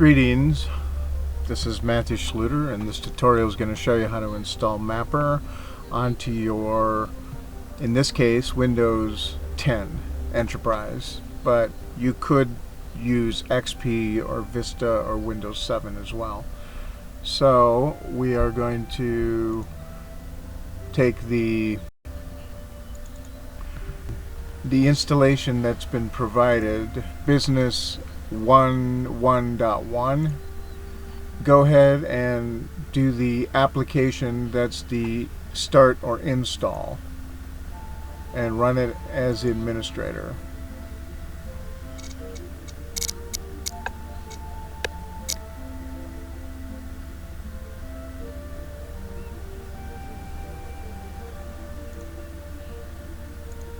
Greetings, this is Matthew Schluter, and this tutorial is going to show you how to install MAPPER onto your, in this case, Windows 10 Enterprise, but you could use XP or Vista or Windows 7 as well. So we are going to take the installation that's been provided, Business 1.1. Go ahead and do the application that's the start or install and run it as the administrator.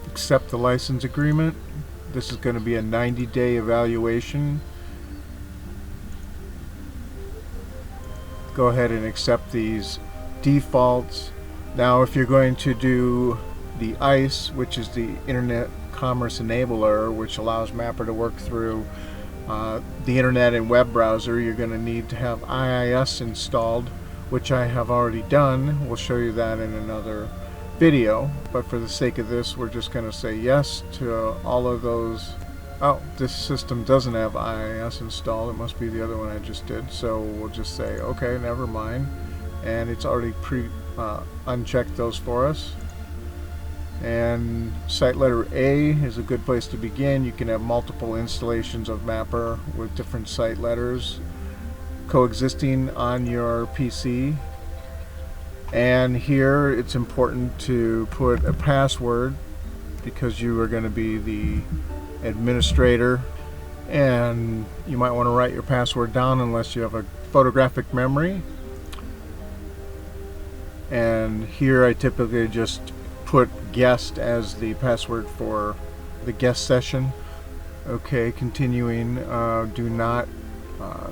Accept the license agreement. This is going to be a 90-day evaluation. Go ahead and accept these defaults. Now if you're going to do the ICE, which is the Internet Commerce Enabler, which allows MAPPER to work through the internet and web browser, you're going to need to have IIS installed, which I have already done. We'll show you that in another video, but for the sake of this, we're just going to say yes to all of those. Oh, this system doesn't have IIS installed. It must be the other one I just did. So we'll just say, okay, never mind. And it's already unchecked those for us. And site letter A is a good place to begin. You can have multiple installations of MAPPER with different site letters coexisting on your PC. And here it's important to put a password because you are going to be the administrator, and you might want to write your password down unless you have a photographic memory. And here I typically just put guest as the password for the guest session. Okay, continuing. Do not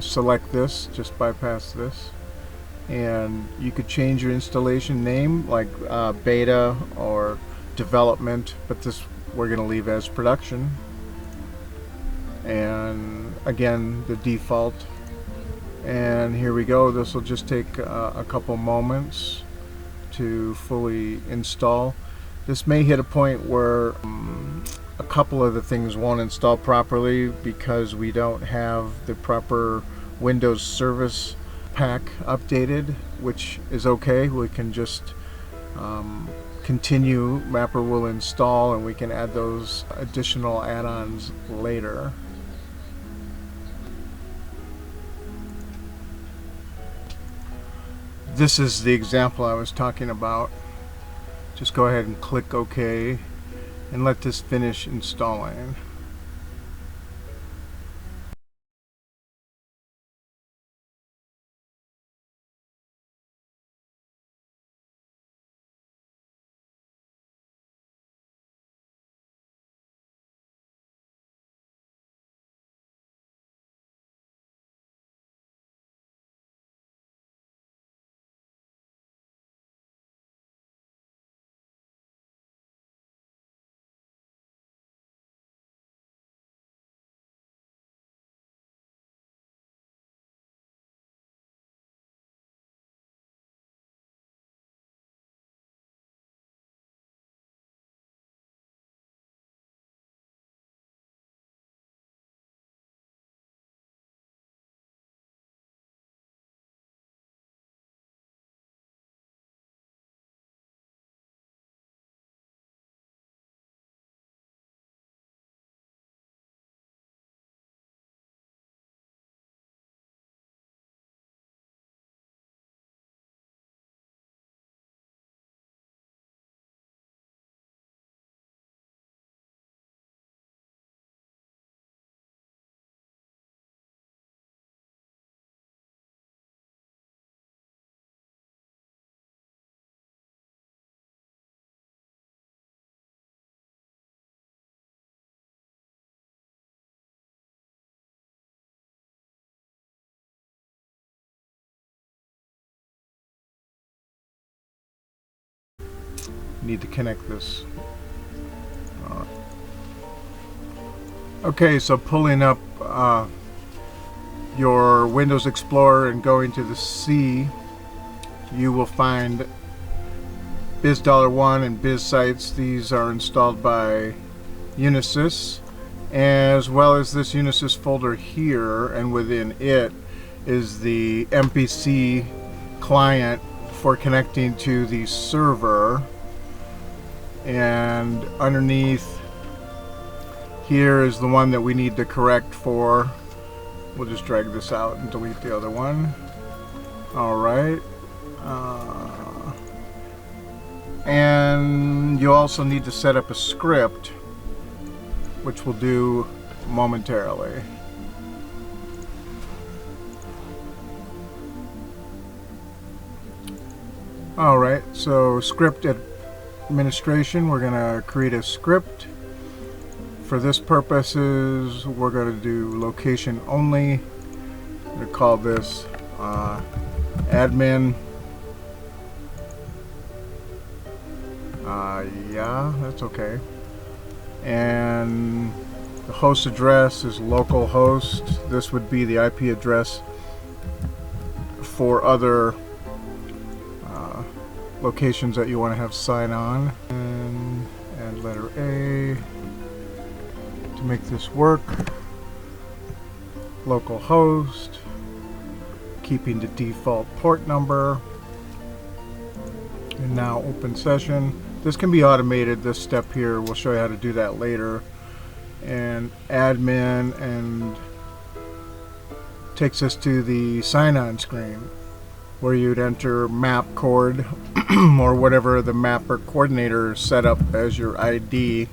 select this, just bypass this. And you could change your installation name, like beta or development, but this we're going to leave as production. And again, the default. And here we go. This will just take a couple moments to fully install. This may hit a point where a couple of the things won't install properly because we don't have the proper Windows Service Pack updated, which is okay. We can just continue. MAPPER will install and we can add those additional add-ons later. This is the example I was talking about. Just go ahead and click OK and let this finish installing. Need to connect this. Okay, so pulling up your Windows Explorer and going to the C, you will find BIS-1 and BIS sites. These are installed by UNISYS, as well as this UNISYS folder here, and within it is the MPC client for connecting to the server. And underneath here is the one that we need to correct for. We'll just drag this out and delete the other one. Alright. And you also need to set up a script, which we'll do momentarily. Alright, so script administration, we're going to create a script. For this purposes, we're going to do location only. I'm going to call this admin. Yeah, that's okay. And the host address is localhost. This would be the IP address for other locations that you want to have sign on. And add letter A to make this work. Localhost, keeping the default port number. And now open session. This can be automated, this step here. We'll show you how to do that later. And admin, and takes us to the sign-on screen where you'd enter map cord or whatever the mapper coordinator set up as your ID.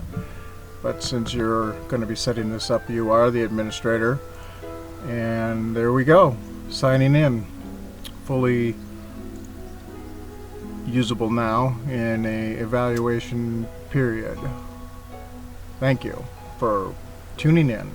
But since you're going to be setting this up, you are the administrator. And there we go, signing in. Fully usable now in a evaluation period. Thank you for tuning in.